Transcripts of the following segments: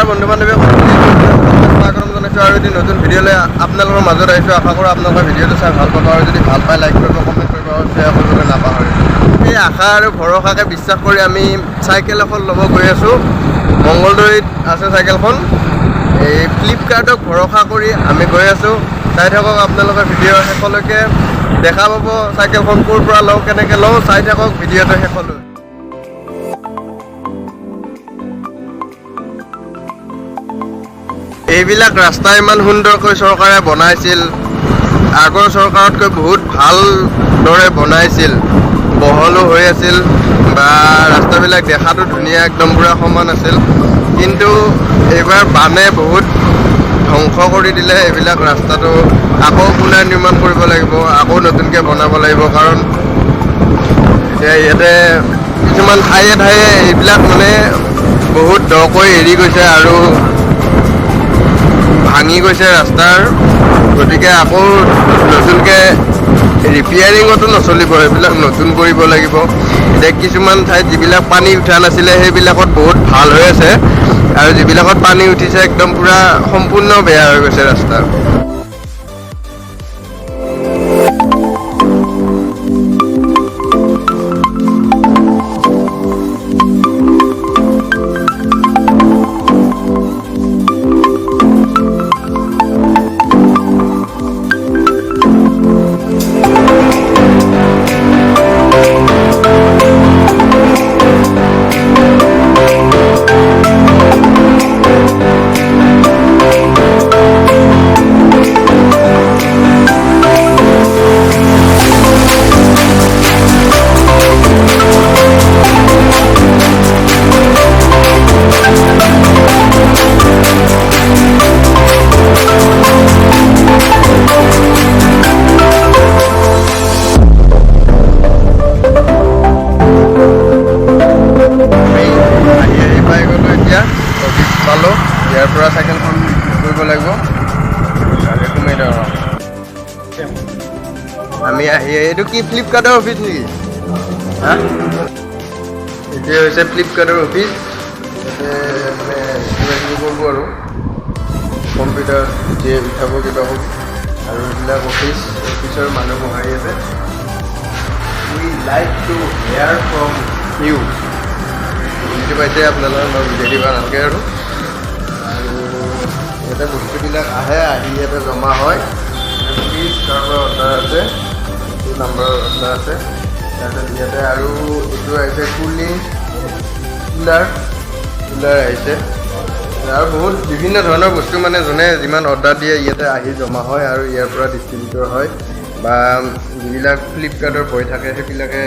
নমস্কাৰ বন্ধু বান্ধৱী স্বাগতম জনাইছোঁ আৰু এটি নতুন ভিডিঅ'লৈ আপোনালোকৰ মাজত আহিছোঁ। আশা কৰোঁ আপোনালোকৰ ভিডিঅ'টো চাই ভাল পাব আৰু যদি ভাল পায় লাইক কৰিব, কমেণ্ট কৰিব আৰু শ্বেয়াৰ কৰিবলৈ নাপাহৰিব। এই আশা আৰু ভৰসাকে বিশ্বাস কৰি আমি চাইকেল এখন ল'ব গৈ আছোঁ। মংগলদৈত আছে চাইকেলখন। এই ফ্লিপকাৰ্টক ভৰসা কৰি আমি গৈ আছোঁ। চাই থাকক আপোনালোকে ভিডিঅ' শেষলৈকে, দেখা পাব চাইকেলখন ক'ৰ পৰা লওঁ, কেনেকৈ লওঁ। চাই থাকক ভিডিঅ'টো শেষলৈ। এইবিলাক ৰাস্তা ইমান সুন্দৰকৈ চৰকাৰে বনাইছিল, আগৰ চৰকাৰতকৈ বহুত ভালদৰে বনাইছিল, বহলো হৈ আছিল বা ৰাস্তাবিলাক দেখাতো ধুনীয়া, একদম পূৰা সমান আছিল। কিন্তু এইবাৰ বানে বহুত ধ্বংস কৰি দিলে এইবিলাক ৰাস্তাটো। আকৌ পুনৰ নিৰ্মাণ কৰিব লাগিব, আকৌ নতুনকৈ বনাব লাগিব। কাৰণ এতিয়া ইয়াতে কিছুমান ঠায়ে ঠায়ে এইবিলাক মানে বহুত দকৈ এৰি গৈছে আৰু ভাঙি গৈছে ৰাস্তাৰ। গতিকে আকৌ নতুনকৈ ৰিপেয়াৰিঙতো নচলিব, সেইবিলাক নতুন কৰিব লাগিব। এতিয়া কিছুমান ঠাইত যিবিলাক পানী উঠা নাছিলে সেইবিলাকত বহুত ভাল হৈ আছে, আৰু যিবিলাকত পানী উঠিছে একদম পূৰা সম্পূৰ্ণ বেয়া হৈ গৈছে ৰাস্তা। ইয়াৰ পৰা চাইকেলখন কৰিব লাগিব। আমি আহি এইটো কি ফ্লিপকাৰ্টৰ অফিচ নেকি? হা, এইটোৱে হৈছে ফ্লিপকাৰ্টৰ অফিচ। মানে কিবা কিবি কৰিব আৰু কম্পিউটাৰ যিয়ে উঠাব কিবা হওক, আৰু এইবিলাক অফিচৰ মানুহ বহাই আছে। We like to hear from you. বুজি পাইছে আপোনালোকে, মই বুজাই দিবা নালাগে আৰু। ইয়াতে বস্তুবিলাক আহে, আহি ইয়াতে জমা হয়। ফ্ৰিজ কাৰোবাৰ অৰ্ডাৰ আছে, এইটো নাম্বাৰৰ অৰ্ডাৰ আছে। তাৰপিছত ইয়াতে আৰু এইটো আহিছে কুলিং কুলাৰ আহিছে, আৰু বহুত বিভিন্ন ধৰণৰ বস্তু মানে যোনে যিমান অৰ্ডাৰ দিয়ে ইয়াতে আহি জমা হয়, আৰু ইয়াৰ পৰা ডিষ্ট্ৰিবিউটৰ হয়। বা যিবিলাক ফ্লিপকাৰ্টৰ বয় থাকে সেইবিলাকে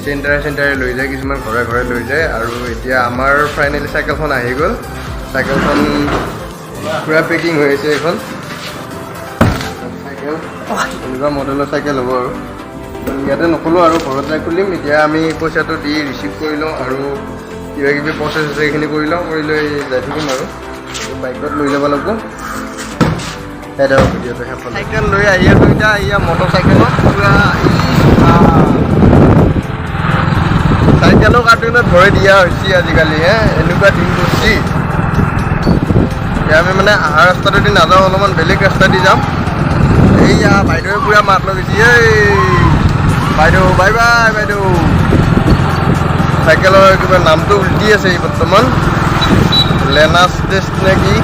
চেণ্টাৰে লৈ যায়, কিছুমান ঘৰে ঘৰে লৈ যায়। আৰু এতিয়া আমাৰ ফাইনেলি চাইকেলখন আহি গ'ল। চাইকেলখন পূৰা পেকিং হৈ আছে। এইখন চাইকেল এনেকুৱা মডেলৰ চাইকেল হ'ব আৰু ইয়াতে নক'লোঁ আৰু ঘৰতে খুলিম। এতিয়া আমি পইচাটো দি ৰিচিভ কৰি লওঁ আৰু কিবা কিবি প্ৰচেছ আছে সেইখিনি কৰি লওঁ, কৰি লৈ যাই থাকিম আৰু বাইকত লৈ যাব লাগিব। সেই ধৰক ভিডিঅ'টো শেষত চাইকেল লৈ আহি আছোঁ। এতিয়া এয়া মটৰ চাইকেলত পূৰা চাইকেলো কাৰ্টুনত ভৰাই দিয়া হৈছে আজিকালি। এনেকুৱা দিন কৰিছে। এতিয়া আমি মানে অহা ৰাস্তাটোদি নাযাওঁ, অলপমান বেলেগ ৰাস্তা দি যাম। এইয়া বাইদেৱে পূৰা মাত লগাইছে, এই বাইদেউ বাই বাই বাইদেউ। চাইকেলৰ কিবা নামটো উল্টি আছে এই বৰ্তমান, লেনাছ টেষ্ট নে কি।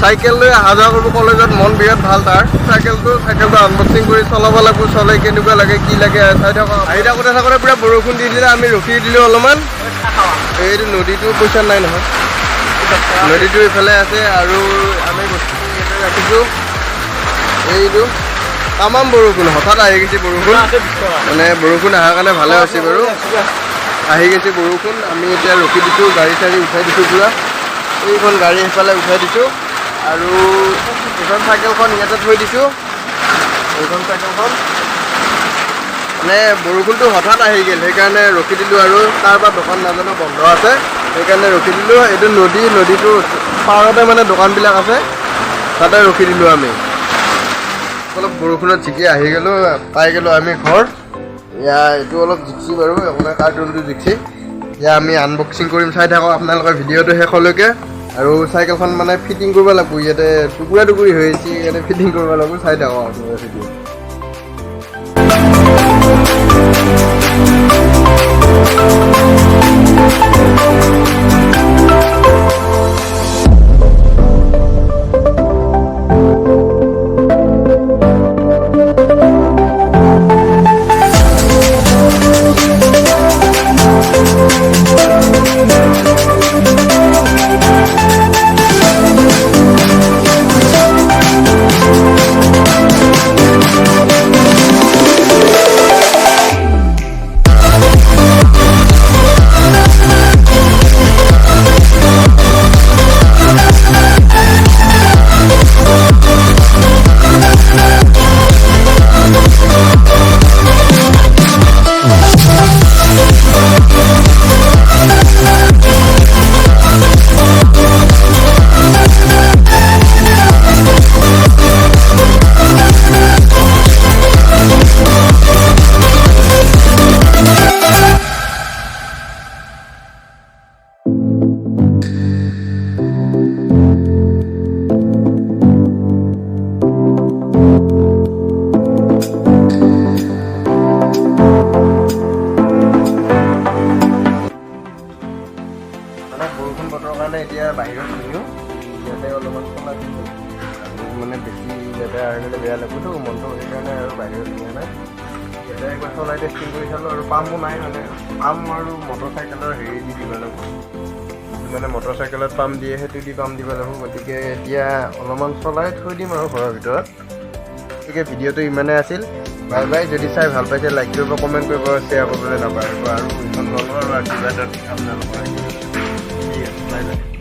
চাইকেল লৈ অহা যোৱা কৰিব কলেজত, মন বিৰাট ভাল তাৰ। চাইকেলটো আনবক্সিং কৰি চলাব লাগিব, চলাই কেনেকুৱা লাগে কি লাগে চাই থাকক। আহি থাকোঁতে পূৰা বৰষুণ দি দিলে, আমি ৰখি দিলোঁ অলপমান। এইটো নদীটো পইচা নাই নহয়, নদীটো এইফালে আছে। আৰু আমি বস্তুটো ইয়াতে ৰাখিছোঁ। এইটো তামাম বৰষুণ, হঠাৎ আহি গৈছে বৰষুণ। মানে বৰষুণ অহাৰ কাৰণে ভালে হৈছে বাৰু, আহি গৈছে বৰষুণ। আমি এতিয়া ৰখি দিছোঁ, গাড়ী চাড়ী উঠাই দিছোঁ পূৰা। এইখন গাড়ী সেইফালে উঠাই দিছোঁ, আৰু এইখন চাইকেলখন ইয়াতে থৈ দিছোঁ। এইখন চাইকেলখন মানে বৰষুণটো হঠাৎ আহি গ'ল, সেইকাৰণে ৰখি দিলোঁ। আৰু তাৰ পৰা দোকান নাজানো বন্ধ আছে। সেইকাৰণে ৰখি দিলোঁ। এইটো নদীটোৰ পাৰতে মানে দোকানবিলাক আছে, তাতে ৰখি দিলোঁ আমি। অলপ বৰষুণত জিকি আহি গ'লোঁ, পাই গ'লোঁ আমি ঘৰ। এইটো অলপ জিকছি বাৰু, আপোনাৰ কাৰ্টুনটো জিকছি। এতিয়া আমি আনবক্সিং কৰিম, চাই থাকক আপোনালোকে ভিডিঅ'টো শেষলৈকে। আৰু চাইকেলখন মানে ফিটিং কৰিব লাগিব, ইয়াতে টুকুৰা টুকুৰি হৈ আহিছে, ইয়াতে ফিটিং কৰিব লাগিব, চাই থাকক আপোনালোকে ভিডিঅ'। বৰষুণ বতৰৰ কাৰণে এতিয়া বাহিৰত নিওঁ, ইয়াতে অলপমান চলাই দিছোঁ। আৰু মানে বেছি লেতেৰা হৈ গ'লে বেয়া লাগিবতো মনটো, সেইকাৰণে আৰু বাহিৰত নিয়া নাই। ইয়াতে একবাৰ চলাই টেষ্টিং কৰি চালোঁ, আৰু পাম্পো নাই মানে। পাম্প আৰু মটৰচাইকেলৰ হেৰি দি দিব লাগিব, মানে মটৰচাইকেলত পাম্প দিয়ে, সেইটো দি পাম্প দিব লাগিব। গতিকে এতিয়া অলপমান চলাই থৈ দিম আৰু ঘৰৰ ভিতৰত। গতিকে ভিডিঅ'টো ইমানেই আছিল। Bye bye. যদি চাই ভাল পাইছে লাইক কৰিব, কমেণ্ট কৰিব, শ্বেয়াৰ কৰিবলৈ নাপাহৰিব। আৰু এইখন ল'লোঁ আৰু কিবা এটা আপোনালোকৰ। ঠিক আছে, বাই বাই।